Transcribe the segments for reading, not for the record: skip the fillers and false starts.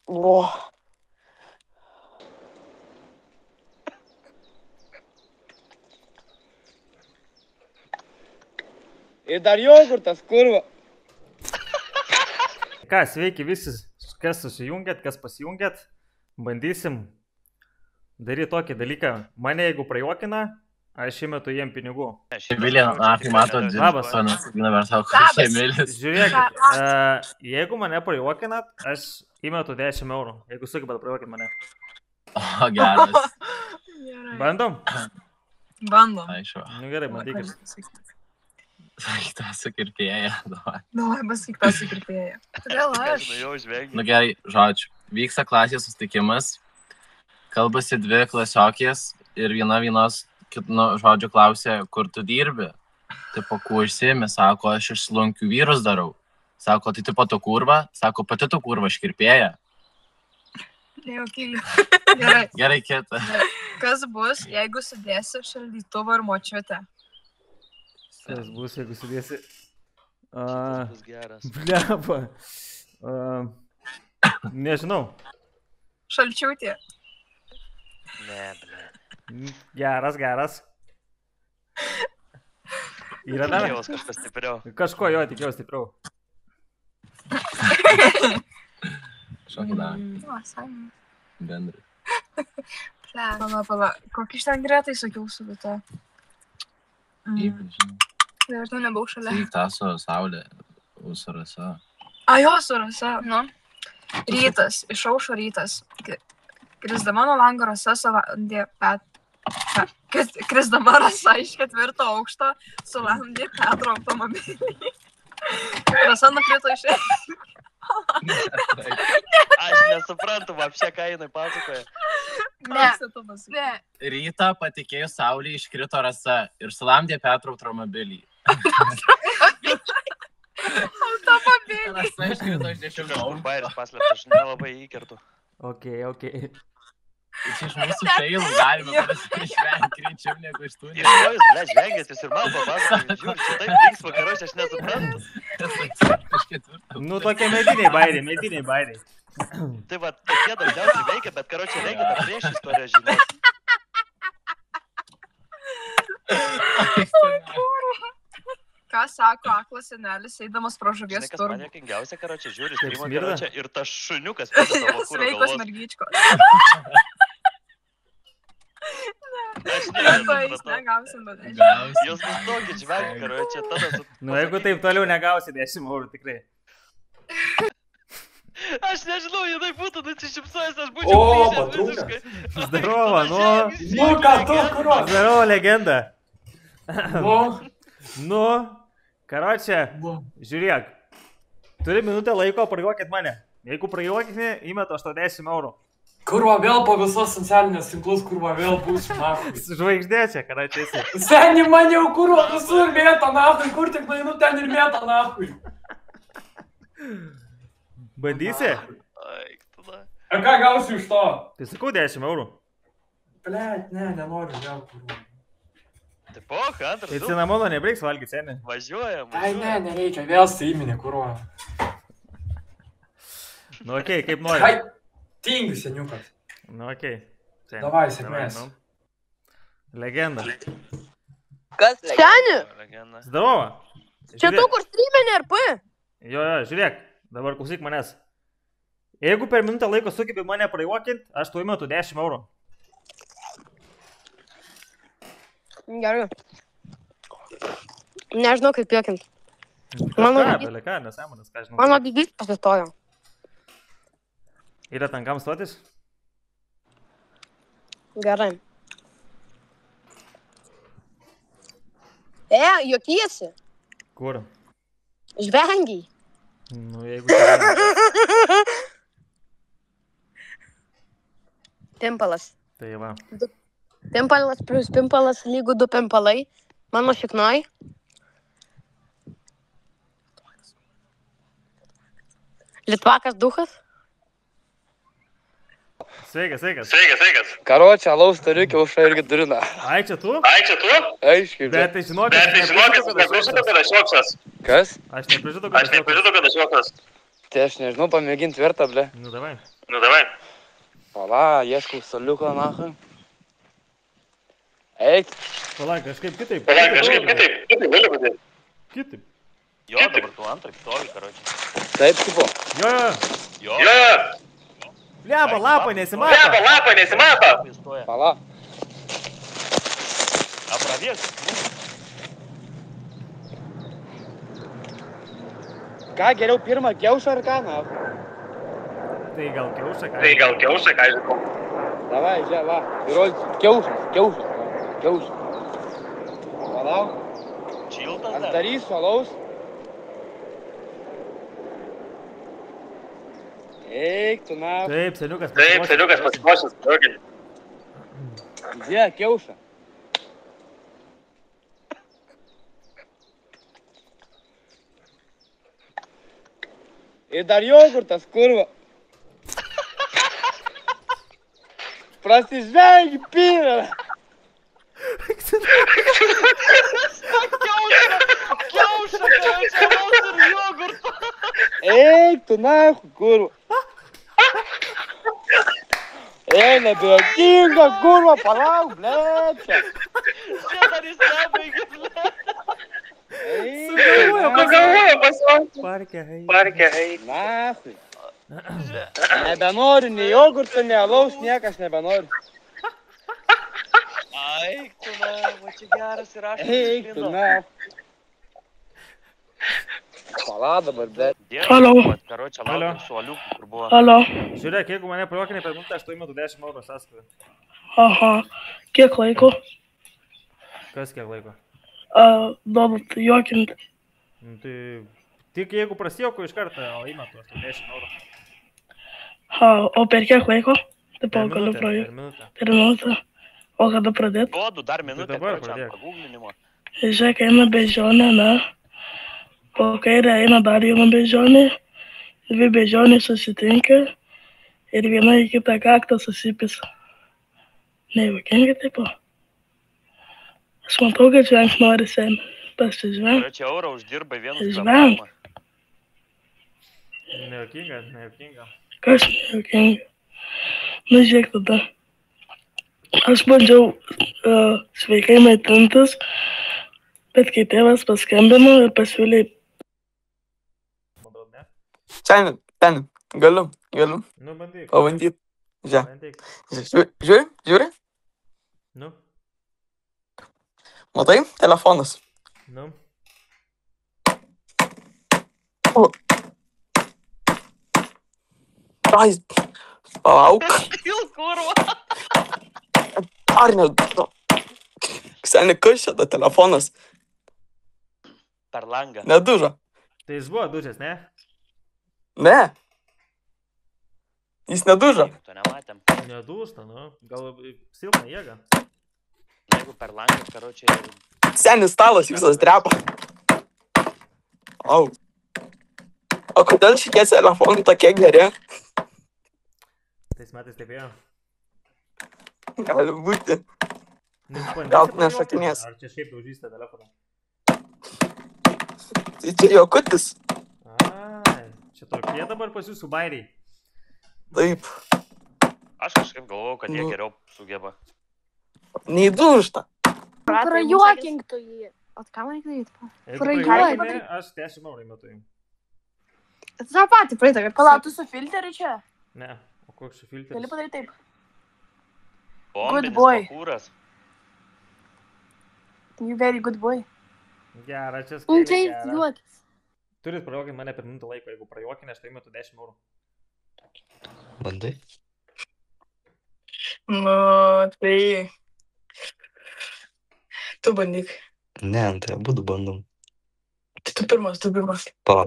O. Ir dar jogurtas, kurva. Ką, sveiki visi, kas susijungėt, kas pasijungėt. Bandysim daryti tokį dalyką. Mane jeigu prajuokina, aš įmetu jiem pinigų. Emilija, mato, Labas. Emilis. Žiūrėkit, jeigu mane prajuokinat, aš įmetu 10 eurų. Jeigu sugebat prajuokinti mane. O, geras. Bandom? Bandom. Aišku. Nu gerai, bandykit. Sakyk tą sukirpėją. Davai, pasakyk tą sukirpėją. Kodėl aš? Nu gerai, žodžiu. Vyksta klasės susitikimas. Kalbasi dvi klasiokės ir vienos, žodžiu, klausė, kur tu dirbi. Tipo, kuo užsiimi, sako, aš iš slunkių vyrus darau. Sako, tai tipo tu kurva, sako, pati tu kurva škirpėja. Nejuokinga. Gerai. Gerai, kita. Kas bus, jeigu sudėsi šaldytuvą ir močiutę? Kas bus, jeigu sudėsi? Bus geras. Blepa. Nežinau. Šalčiūtė. Ne, ble. Geras. Yra dar? Tikėjaus kažkas stipriau. Kažko jo tikėjau stipriau. Šokį dar. O, sąjunga. Bendrai. Pala. Kokį iš ten greitai sakiau su vita? Ypač, žinau. Ir tu nebuvau šalia. Sakyk tą su saulė, su rasa. A, jo, su rasa. Nu. Rytas, išaušo rytas. Krisdama nuo lango rasa sulandė Krisdama rasa iš 4 aukšto sulandė Petro automobilį. Rasa nukrito iš... Aš nesuprantu, apšė, ką jinai pasakoja. Ne. Rytą patikėjus saulė iškrito rasa ir sulamdė Petro automobilį. Automobilį. Rasa iškrito iš 10 eurų. Bairis paslėptas, aš nelabai įkertu. Ok. Iš mūsų feilų galima išvengti greičiau negu iš tų. Ir ko jūs, ble, žvengėt, jūs ir man papasakojate, žiūrėt, šitai linksma, karoči, aš nesuprantu. Nu, tokie mediniai bairiai. Tai va, tokie dažniausiai veikia, bet karoči reikia tą prieš istoriją žinios. Ką sako aklas senelis, eidamas pro žuvies Žinai, kas turgų? man jokingiausia, karoči, žiūri, Kaip streamą, smirda? karoči, ir tas šuniukas prie savo kūro Sveikos galvos. mergyčkos. Aš Tai jis nesupratau. negausim, bet aš. Gausi. Jūs nustokit žvengti, karoči, tada su... Nu, jeigu taip toliau negausi 10 eurų, tikrai. Aš nežinau, jinai būtų nusišypsojęs, aš būčiau grįžęs visiškai. Zdarova, Nu, ką tu, kuro? Zdarova, legenda. Nu, Nu, karočią, žiūrėk. Turi minutę laiko, prajuokit mane. Jeigu prajuokini, įmetu 80 eurų. kurva vėl po visos socialinės tinklus, kurva vėl būsiu, nahui. Žvaigždė čia, karočią esi. Seni, man jau kurva visur mėta, nahui, kur tik nueinu ten ir mėta, nahui. Bandysi? Ai, tada. A ką gausiu iš to? Tai sakau 10 eurų. Blet, ne, nenoriu vėl, kurva. Tai poch, antras, Tai du. cinamono nebreiks valgyti, seni. Važiuojam, Ai, važiuojam. nereikia, vėl staiminė, kurva. Nu, okei, kaip nori. Ai, tingi, seniukas. Nu, okei. Seni. Davai, sėkmės. nu. Legenda. Kas? Seni, Legenda. Zdarova. čia tu kur streaminė RP? Jo, žiūrėk. Dabar klausyk manęs. Jeigu per minutę laiko sugebi mane prajuokint, aš tu įmetu 10 eurų. Gerai. Nežinau, kaip juokint. Mano Ką, dydis- beleka, nesąmonės, ką žinau. Mano dydis pasistojo. Yra tankam stotis? Gerai. Juokiesi. Kur? Žvengiai. Nu, jeigu... čia- Pimpalas. Tai va. Pimpalas plus pimpalas lygu 2 pimpalai. Mano šiknoj. Litvakas duchas. Sveikas. Karočią, alaus turiu, kiaušą irgi turina. Ai, čia tu? Aiškiai. Bet tai žinok, kad aš neprižadu, kad aš juoksiuos. Kas? Aš neprižadu, kad aš juoksiuos. Tai aš nežinau, pamėginti tvirtą, ble. Nu, davai. Pala, ieškau soliuko, nahui. Eik. Palauk, kažkaip kitaip. Kitaip. Jo, dabar tu antrą stovi, karoči. Taip, tipo. Jo. Jo. Liaba, lapą nesimato. Pala. Apravės. Ką, geriau pirmą kiaušą ar ką, nahui? Tai gal kiaušą, ką žinau. Davai, žia, va. Įrodysiu. Kiaušas. Palauk. Čiltas Aš dar. darysiu alaus. Eik, tu nahui. Taip, seniukas pasiruošęs. Žia, kiaušą. Ir dar jogurtas, kurva. Prasižvengi, pyrą. Kiaušą, karoči, alaus ir jogurto. Eik, tu nahui, kurva. Nebejokinga, kurva, palauk, blečia. Čia dar jis nebaigė, ble. Sugalvojo pasivaikti. Parke, Nahui. Nebenoriu nei jogurto, nei alaus, niekas nebenoriu. Ai, tu na, va čia geras ir aš. Eik, tu nahui. Pala dabar, blečia. Alio. Karoči, Alio. laukiam suoliukų, kur buvo. Alio. Žiūrėk, jeigu mane prajuokinai per minutę, aš tu įmetu 10 eurų sąskaitą. Aha. Kiek laiko? Kas kiek laiko? Duodat juokinti. Nu, tai tik jeigu prasijuoku iš karto, o įmetu aš tu 10 eurų. O per kiek laiko? Taip, Per galiu minutę, praeiti. per minutę. Per minutę. O kada pradėt? Duodu dar minutę, dabar karoči, pradėk. ant paguglinimo. Žiūrėk, eina bežionė, ne? Po kairę eina dar viena bežionė. Dvi bežionė susitinka. Ir viena į kitą kaktą susipisa. Nejuokingai taip. Aš matau, kad žvengt nori seni. Pasižvengt. Karoči, eurą uždirbai vienus Žvengt. kvėpavimą. Nejuokinga. Kas nejuokinga? Nu, žiūrėk tada. Aš bandžiau sveikai maitintis, bet kai tėvas paskambino ir pasiūlė. Manau, ne? Ten, galiu Nu, bandyk. pabandyti. Bandyk. Žiūri, Nu, matai, telefonas. nu. Ai, palauk, Il kurva. ar ne, seni, kas čia ta telefonas, Per langą. nedužo, Tai jis buvo dužęs, ne? ne, jis nedužo, To nematėm. Nedūsta, nu. Gal silpna jėga. Jeigu per langą, karoči, senis stalas visas drepa. Au. O kodėl šitie telefonai tokie geri? Tais metais taip ėjo. Gali būti. Nu, bandysi Gal prajuokinti? nešokinės. Ar čia šiaip daužysite telefoną? Tai čia jokutis. Ai, čia tokie dabar pas jūsų bairiai. Taip, aš kažkaip galvojau, kad jie Nu. geriau sugeba. neįdužta. Prajuokink tu jį. O ką man reikia daryti? Jeigu Prajuokinai. prajuokini, aš 10 eurų įmetu jums. Ta pati praeitą, kad palauk, tu su filteriu čia. Ne, o koks čia Gali filtras? padaryti taip. Bombinis boy. pakūras. You very good boy. Gerą, čia Nu, skaitė. čia juokis. Turit prajuokinti mane per minutę laiko. Jeigu prajuokinė, aš tai įmetu 10 eurų. Bandai? Nu, tai... Tu bandyk. Ne, tai abudu bandom. Tai tu pirmas. Pala.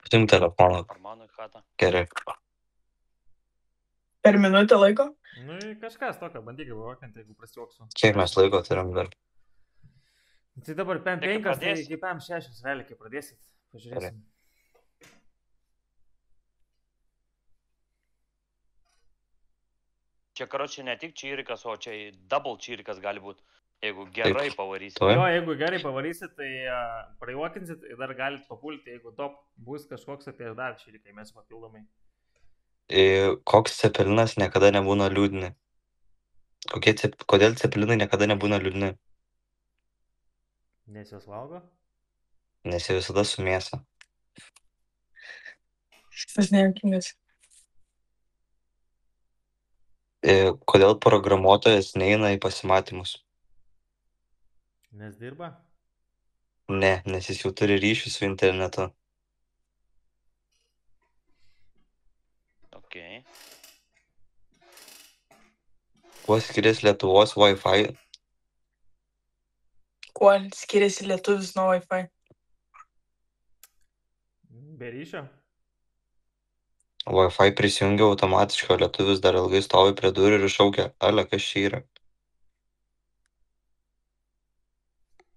Patim telefoną. Ar mano į chatą. Gerai. Per minutę laiko? Nu, kažkas tokio, bandykit prajuokinti, jeigu prasijuoksiu. Kiek mes laiko turim dar? Tai dabar PM5, Tai kai tai pradėsi? iki PM6, realiai, kai pradėsit. Pažiūrėsim. Čia, karoči, ne tik čirikas, o čia double čirikas gali būti. Jeigu gerai pavarysit. Jo, jeigu gerai pavarysit, tai prajuokinsit ir dar galit papulti, jeigu top bus kažkoks, tai dar šį mes papildomai. Koks cepelinas niekada nebūna liūdni? Kodėl cepelinai niekada nebūna liūdni? Nes jos valgo? Nes jie visada su mėsa. Šitas nejuokingas. Kodėl programuotojas neina į pasimatymus? Nes dirba? Ne, nes jis jau turi ryšį su internetu. Ok. Kuo skiriasi Lietuvos Wi-Fi? Kuo skiriasi lietuvis nuo Wi-Fi? Be ryšio? Wi-Fi prisijungia automatiškai, o lietuvis dar ilgai stovi prie durų ir šaukia, ale, kas čia yra?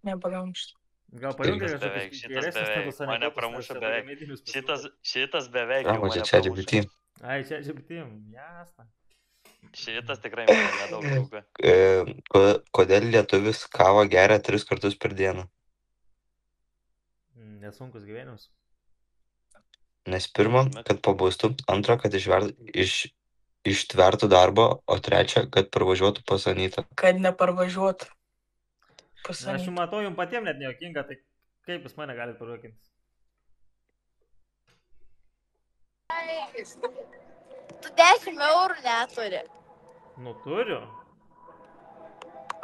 Nepagaunu šitą. Gal pajungia Šitas beveik, kažkokius šitas geresnis beveik. negu Mane anekdotus, pramušo nes beveik. medinius pasiūlymus. Šitas beveik jau Ką, mane čia pramušo. GPT? Ai, čia GPT, jasna. Šitas tikrai mane nedaug trūka. Kodėl lietuvis kavą geria 3 kartus per dieną? Nesunkus gyvenimas. Nes pirma, kad pabūstų, antra, kad ištvertų darbą, o trečia, kad parvažiuotų pas Anytą. Kad neparvažiuotų. Na, aš matau, jums patiems net nejuokinga, tai kaip jūs mane galite pajuokinti? Tu 10 eurų neturi. Nu, turiu.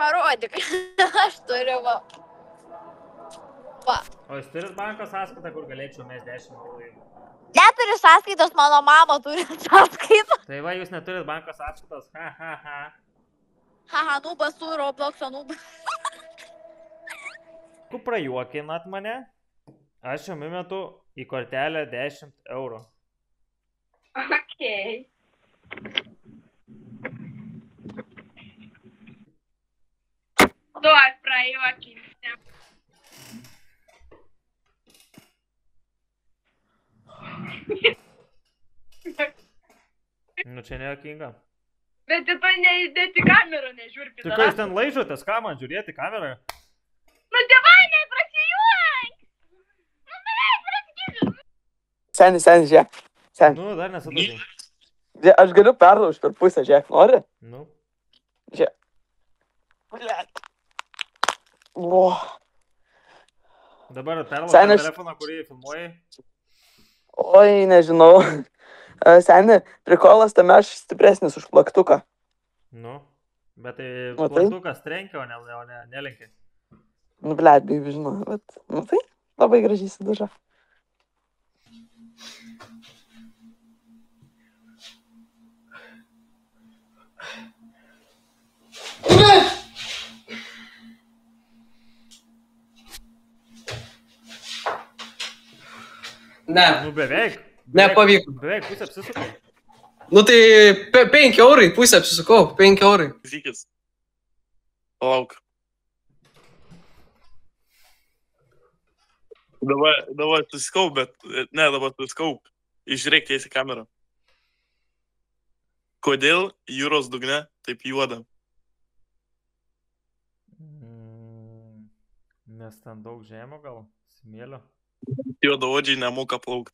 Parodyk. Aš turiu, va. Va. O jūs turit banko sąskaitą, kur galėčiau mes 10 eurų? Neturi sąskaitos, mano mama turi sąskaitą. Tai va, jūs neturit banko sąskaitos. Ha, ha, ha. Haha, nubas tu, Roblox'o nubas. Jeigu prajuokinat mane, aš jums įmetu į kortelę 10 eurų. Okei. Duok prajuokinti. Nu, čia nejuokinga. Bet tu neįdėti kamerą, nežiūrėti. Tai ką jūs ten laižotės, ką man žiūrėti kamerą? Nu, tėvai, neprasijuok! Nu, beveik prasijuok! Senis, žiūrėk. Senis. Nu, dar nesadūdžiai. Aš galiu perlaužti per pusę, žiūrėk, nori? Nu. Žiūrėk. Blet. O. Dabar perlaužti telefoną, kurį filmuoji. Oi, nežinau. Seni, prikolas tame aš stipresnis už plaktuką. Nu, bet tai plaktukas trenkia, o nelenkia. Nu, blet, baby, žinau, bet, nu tai, labai gražiai sidaža. Ne. Nu, beveik. Nepavyko. Beveik, pusę apsisukau. Nu tai 5 eurai, pusę apsisukau, 5 eurai. Zykis. Palauk. Dabar susikaup, bet... Ne, dabar susikaup. Išžiūrėk tiesiai kamerą. Kodėl jūros dugne taip juoda? Nes ten daug žemio gal, smėlio. Juodaodžiai nemoka plaukti.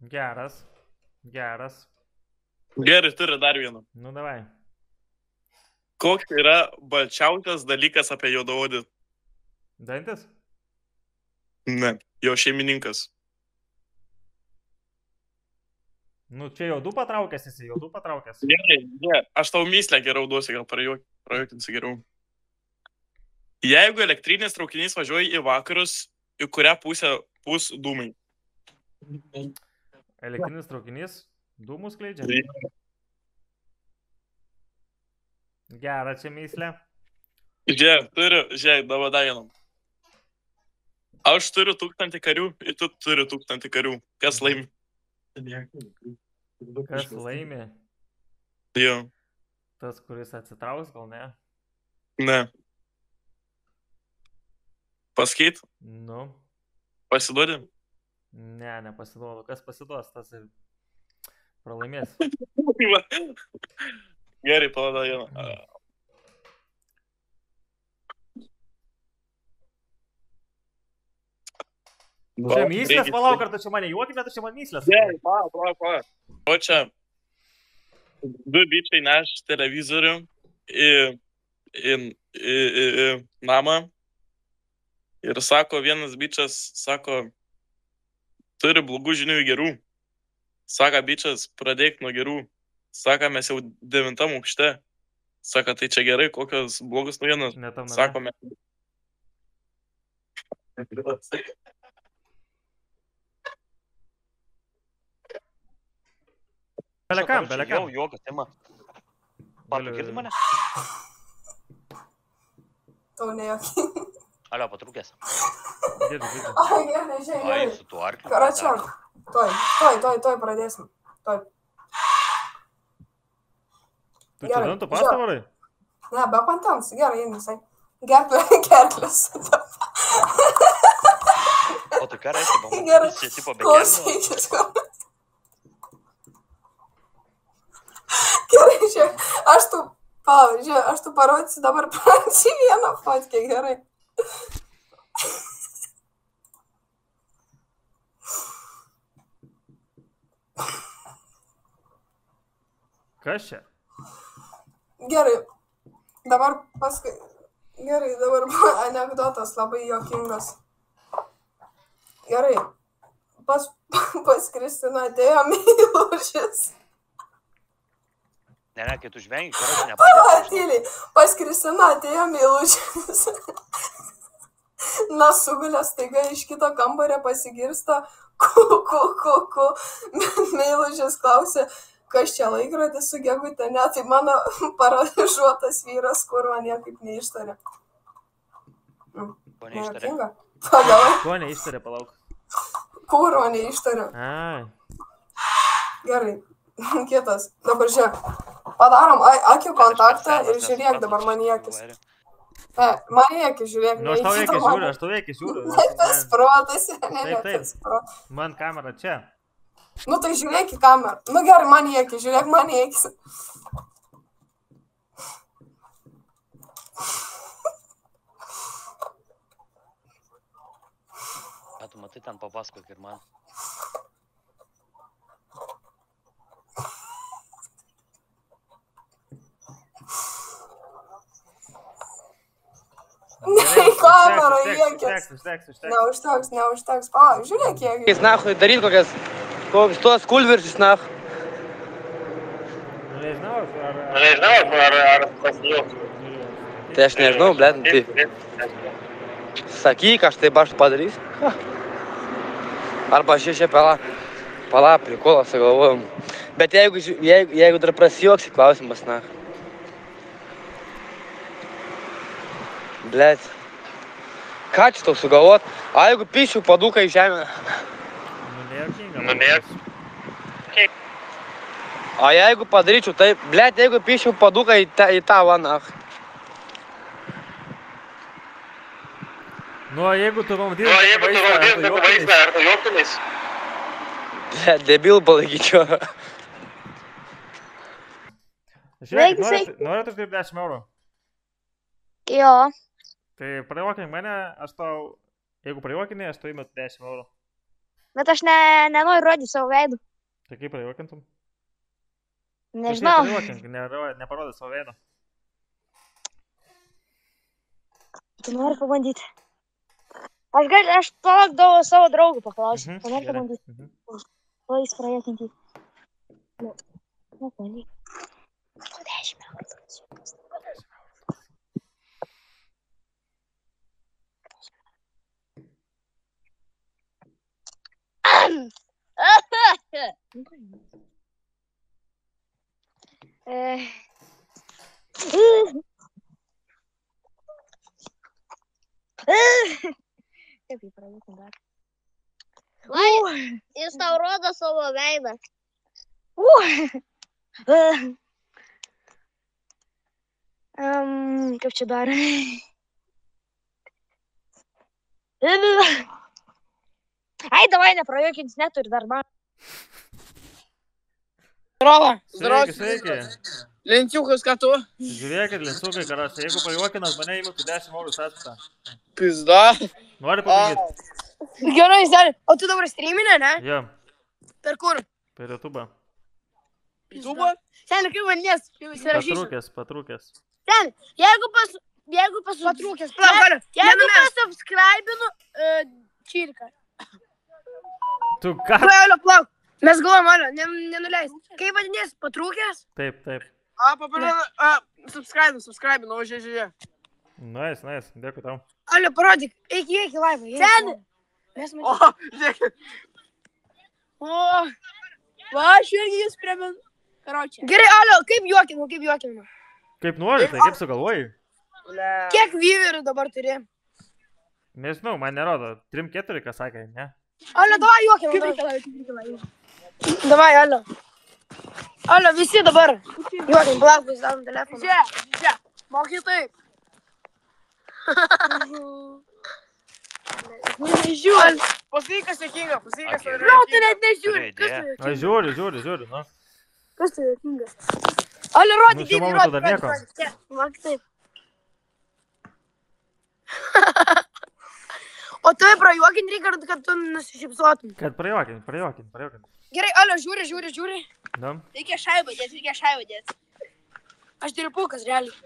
Geras. Geras. Gerai, turi dar vieną. Nu, davai. Koks yra balčiausias dalykas apie juodaodį? Dantis? Ne, jo šeimininkas. Nu, čia jaudų patraukęs esi, jaudų patraukęs. Gerai, ne, aš tau myslę geriau duosiu, gal prajuokinsi geriau. Jeigu elektrinis traukinys važiuoja į vakarus, į kurią pusę pūs dūmai? Elektrinis traukinys dūmus skleidžia? Gerą čia myslę. Žiūrėk, dabar dar vienam. Aš turiu 1000 karių, ir tu turi 1000 karių. Kas laimi? Kas laimi? Jo. Tas, kuris atsitrauks, gal ne? Ne. Paskeit? Nu. Pasiduodi? Ne, nepasiduodu. Kas pasiduos, tas ir pralaimės. Gerai, palauk vieną. Čia myslės, palauk, ar tu čia mane juokinė, tu čia man myslės. Gerai, palauk. O čia 2 bičiai neš televizorių į namą. Ir sako, vienas bičias, sako, turi blogų žinių į gerų. Sako, bičias, pradėk nuo gerų. Sako, mes jau 9 aukšte. Sako, tai čia gerai, kokios blogus naujienos. Sako, mes... Belekam. Jau, jogas, tema. Bartu, girdi mane? Tau nejokinga. Alio, patrūkės. Girdi. Ai, gerai, žiūrėk. Ai, su tuo arkliu. Karačiam. Tuoj pradėsim. Tuoj. Tu čia dantų pastą varai? Ne, be pantams. Gerai, imdisai. Gerklės. O tu ką reiškia, bambu? Gerai, Čia tipo be gerklės. klausykis. Gerai, žiūrėk. Aš tu parodysiu dabar pradžiai vieną fotkę, gerai. Kas čia? Gerai. Dabar anekdotas labai juokingas. Gerai. Pas Kristiną atėjo meilužis. Ne, kai tu žvengi, karočią nepadės. Tyliai. Pas Kristiną atėjo meilužis. Na, sugulės staiga iš kito kambario pasigirsta ku. Meilužis klausė, kas čia laikrodis su gegute, ne, tai mano paralyžiuotas vyras, kurva niekaip neištarė. Ko neištarė? Nejuokinga? Pagalai. Ko neištarė, palauk. Kurva neištarė. Gerai. Kitas. Dabar žiūrėk. Padarom akių kontaktą ir žiūrėk dabar man į akis. Man į akis žiūrėk. Nu, aš tau akis žiūriu. Tas protas. Taip. Man kamera čia. Nu, tai žiūrėk į kamerą. Nu, gerai, man į akis. Žiūrėk man į akis. Tu matai, ten papasakok ir man. Ne į kamerą, į akis. Neužteks. Žiūrėk, į akis. Nahui, daryt kokias tuos kulviršius, nah. Nežinau, ar pasijuokti. Tai aš nežinau, blėt, tai... Sakyk, aš taip aš padarysiu. Arba aš čia pala prikolą sugalvojom. Bet jeigu dar prasijuoksi, klausimas, nah. Blėt. Ką čia tau sugalvot? A jeigu pišiu paduką į žemę? Nu, nejuokinga. A jeigu padaryčiau taip, blėt, jeigu pišiu paduką į tą vaną. Nu, jeigu tu pamatytum vaizdą, ar tu juoktumės? Blėt, debil palaikyčiau. Žiūrėk, norit uždirbti 10 eurų? Jo. Tai prajuokink mane, aš tau, jeigu prajuokinė, aš tau įmetu 10 eurų. Bet aš nenoriu rodyti savo veidų. Tai kaip prajuokintum? Nežinau. Tai prajuokink, neparodai savo veidą. Tu nori pabandyti. Aš palaukdavau savo draugų paklausiu. Tu nori pabandyti. O jis prajuokinti. Nu, bandyk. 10 eurų. Kaip jį pradėtum dar? Jis tau rodo savo veidą. Kaip čia dar? Ai, davai, neprajuokins, neturi dar man. Sveiki. Lenciukas, ką tu? Žiūrėkit, lenciukai, karas, jeigu prajuokinat mane, įmetu 10 eurų sąskaitą. Pizda. Nori pabandyti? Gerai, Zeli, o tu dabar streaminė, ne? Jo, Per kur? per YouTube. YouTube? Seni, kaip manės, jau įsirašysiu. Patrūkęs. Ten, jeigu Patrūkęs, plauk, Alio. Jeigu pasubscribinu Čirką. Tu ką? Alio, plauk. Mes galvom, Alio, nenuleis. Kaip vadinės, patrūkęs? Taip. Subscribinu, o žiūrė. Nice, dėkui tau. Alio, parodyk, eik į laivą. Ten. O, žiūrėk. O, va, aš irgi jūs primenu. Gerai, Alio, kaip juokinama? Kaip nori, tai kaip sugalvoji? Kiek vyverių dabar turi? Nežinau, man nerodo. 3-4, ką sakė, ne? Alio, davai juokinam. Davai, Alio. Alio, visi dabar. Juokim, plauk, vis darom telefoną. Žiūrė, moky taip. Nežiūri. Pasakykas juokinga, pasakykas juokinga. Gal, tu net nežiūri. Kas tu juokinga? Aš žiūri, nu. Kas tu juokingas? Alio, rodyk, šiuo momentu dar nieko. Moky taip. O tu prajuokin reikia, kad tu nusišypsotum. Kad prajuokin. Gerai, Alio, žiūri. Nu. Reikia šaibą dėti. Aš turiu pulkas, realiai.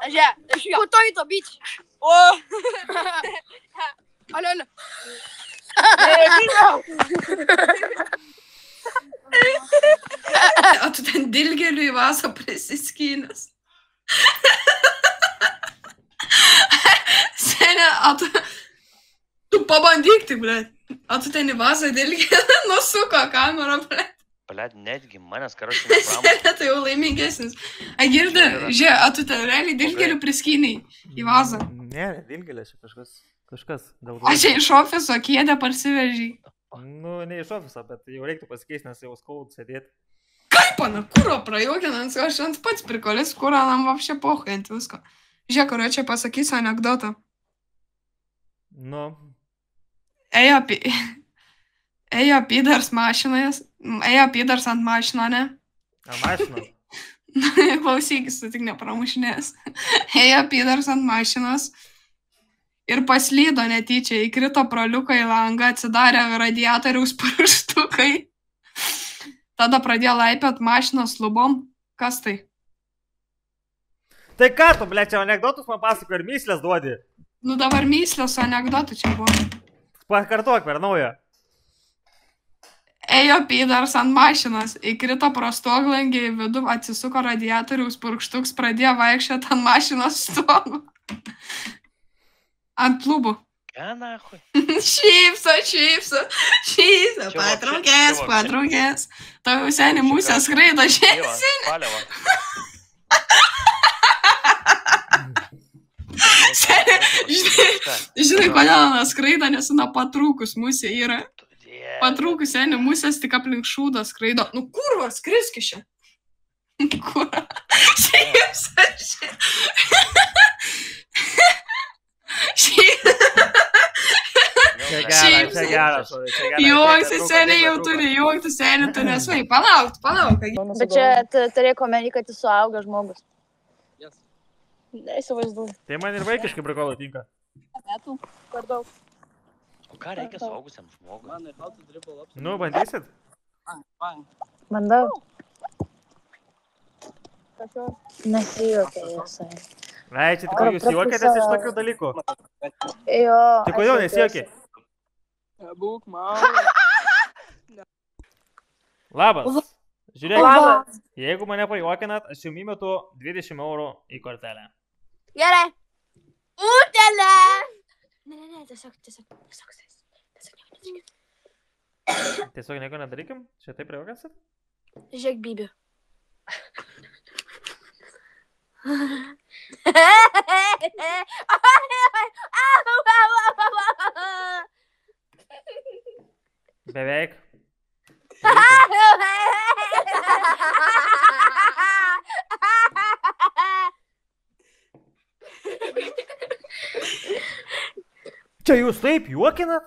Žiūrėk. Putoj to, bič. O. Alio. O tu ten dilgeliu į vasą prisiskynęs. Senė, tu pabandyk tai, blėt. O tu ten į vasą dilgelį nusuko kamerą, blėt. Blėt, netgi manęs, karočiui, nepramu. Senė, tai jau laimingesnis. Girdi, žiūrėk, o tu ten realiai dilgelių priskyniai į vasą. Ne, dilgelė čia kažkas. O čia iš ofiso kėdę parsivežiai. Nu, ne iš ofiso, bet jau reiktų pasikeisti, nes jau skaudu sėdėti. Kaip, ana, kuro prajuokinant, aš ant pats prikolis, kuro nam vapšė pohant visko. Žiūrėk, kurio čia pasakysiu anekdotą. Nu. Ėjo pydars ant mašino, ne? Ant mašino? Klausykis, tu tik nepramušinės. Ėjo pydars ant mašinos ir paslydo netyčia, įkrito pro liuką į langą, atsidarė radiatoriaus pirštukai. Tada pradėjo laipiot mašinos lubom. Kas tai? Tai ką tu, ble, čia anekdotus man pasako ir myslės duodi? Nu dabar myslės anekdotų čia buvo. Pakartok per naują. Ėjo pydars ant mašinos, įkrito pro stoglangį į vidų, atsisuko radiatoriaus purkštuks, pradėjo vaikščioti ant mašinos stogų. Ant lubų. Ką, nahui? Šypso, patraukės. Tau jau seni musė skraido šiandien. Žinai, kodėl ana skraido, nes ana patrūkus musė yra. Patrūkus seni musės tik aplink šūdą skraido. Nu kurva, skriski čia. Kurva. Čia geras. Juoksi, seniai jau turi juokti, seniai tu nesvai. Palauk. Bet čia turėk omeny, kad jis suaugęs žmogus. Neįsivaizduoju. Tai man ir vaikiškai prikolai tinka. Metų, per daug. O ką reikia suaugusiam žmogui? Nu, bandysit? Bandau. Nesijuokia jisai. Ai, čia tik jūs juokėtės iš tokių dalykų. Jo. Tai kodėl nesijuokė? Būk, mama. Labas. Žiūrėkit, jeigu mane pajuokinat, aš jums įmetu 20 eurų į kortelę. Gerai. Utelė! Ne, tiesiog. Tiesiog nieko nedarykim? Čia taip pajuokinsit? Žiūrėk, Bibi. Beveik. Čia jūs taip juokinat?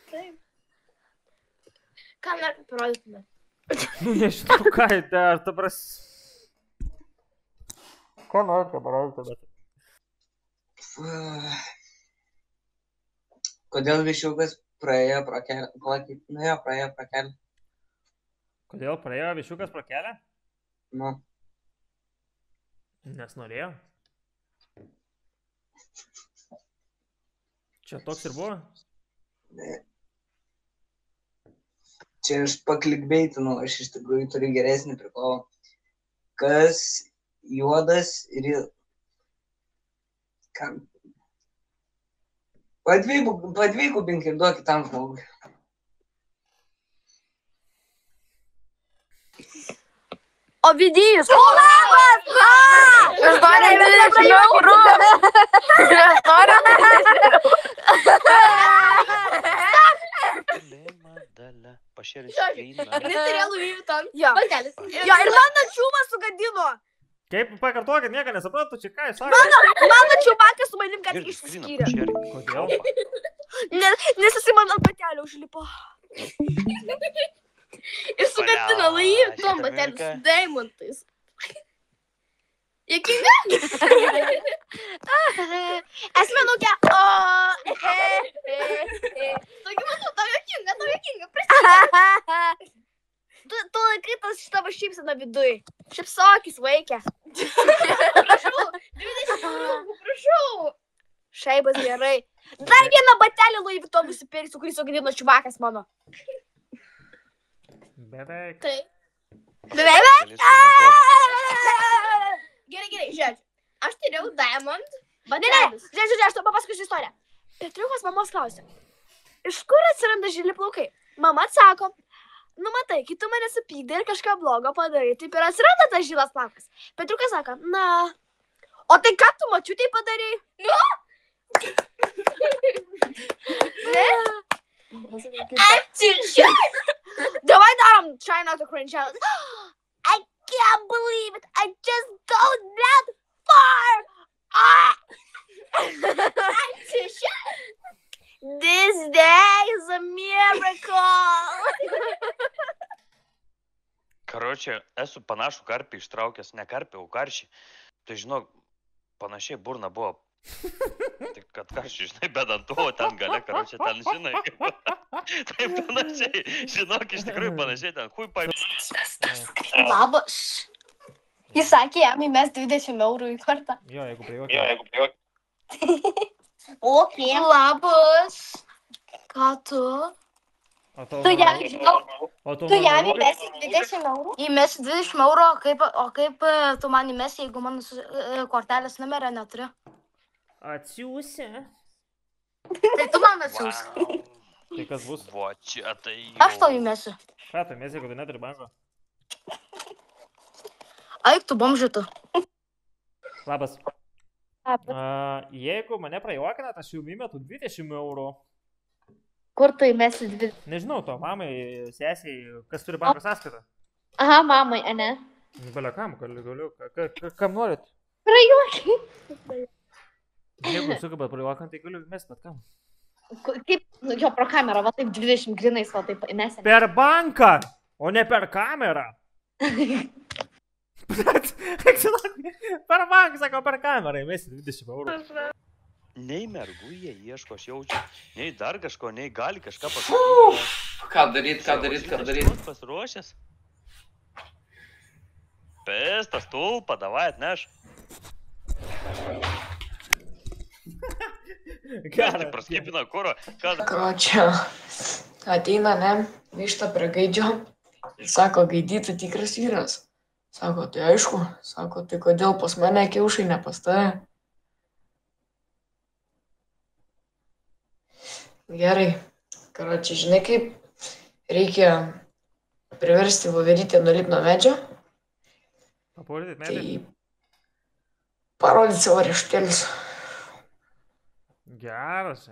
Taip. Ką norite parodytume? Nu, nežinau, ką, ar ta pras... Ką norite parodytume? Kodėl višiukas praėjo pro kelią? Nuėjo praėjo pro kelią. Kodėl praėjo višiukas pro kelią? Nu. Nes norėjo. Čia toks ir buvo? Ne. Čia aš paklikbeitinau, aš iš tikrųjų turiu geresnį prikolą. Kas juodas ir... Kam? Padvigubink ir duok kitam žmogui. Ovidijus. Labas! Aš noriu 20 eurų. Aš noriu 20 Pašėrinti. Turėjo Louis Vuitton. Jo, ir mano čiūmas sugadino. Kaip pakartokit, nieko nesuprantu, čia ką jis sakė? Mano čiūmakas su manim ką tik išsiskyrė. Kodėl? Nes jisai man ant patelio užlipo. Ir sugadino Louis Vuitton batelį su deimantais. Jokinga? Asmenukė. Tokia matau, tau jokinga, prisimenu. Tu laikai tas šitavo šypsena viduj. Šypsokis, vaikė. Prašau, 20 eurų, prašau. Šaibas gerai. Dar vieną batelį Louis Vuitton nusipirksiu, kurį sugadino čiuvakas mano. Beveik. Taip. Beveik? Gerai, žiūrėk. Aš turėjau diamond batelius. Žiūrėk, aš tau papasakosiu istoriją. Petriukas mamos klausė, iš kur atsiranda žili plaukai? Mama atsako, nu matai, kai tu mane supykdai ir kažką blogo padarai, taip ir atsiranda tas žilas plaukas. Petriukas sako, na, o tai ką tu močiutei padarai? Nu? Ne? Atsižiūrėk! Давай darom try not to cringe out. I can't believe it. I just go that far. This day is a miracle. Karočią, esu panašų karpį ištraukęs, ne karpį, o karšį. Tai žinok, panašiai burna buvo. Tik kad karšį, žinai, bet ant to, ten gale, karočią, ten žinai. Tai panašiai, žinok, iš tikrųjų panašiai ten. Hui, Labas. Jis sakė, jam įmes 20 eurų į kartą. Jo, jeigu prie Ok, labas. Ką tu? Tu jam įmesi 20 eurų? Įmesi 20 eurų, o kaip tu man įmesi, jeigu mano kortelės numerio neturiu? Atsiūsi. Tai tu man atsiūsi. Tai kas bus? Vo, čia tai jau. Aš tau įmesiu. Ką tu įmesi, jeigu tu neturi banko? Aik tu bomžitu. Labas. Jeigu mane prajuokinat, aš jums įmetu 20 eurų. Kur tu įmesi 20? Nežinau, to mamai, sesiai, kas turi banko sąskaitą. Aha, mamai, ane? Belia kam, galiu, kam norit? Prajuokinti. Jeigu sugebat prajuokinti, tai galiu įmesti, bet kam? Kaip, jo, pro kamerą, va taip 20 grinais, va taip įmesi. Per banką, o ne per kamerą. Bet, per banką, sako, per kamerą įmesi 20 eurų. Nei mergų jie ieško, aš jaučiu, nei dar kažko, nei gali kažką pasakyti. Ką daryt? Pasiruošęs. Pestas tulpa, davai atneš. Gerai. Praskipina kuro. Karočią, ateina, ne, višta prie gaidžio. Sako, gaidytų tikras vyras. Sako, tai aišku. Sako, tai kodėl pas mane kiaušai ne pas tave? Gerai. Karočią, žinai kaip reikia priversti voverytę nulipti nuo medžio? Papuolyti medį? Tai parodyti savo riešutėlius. Geras.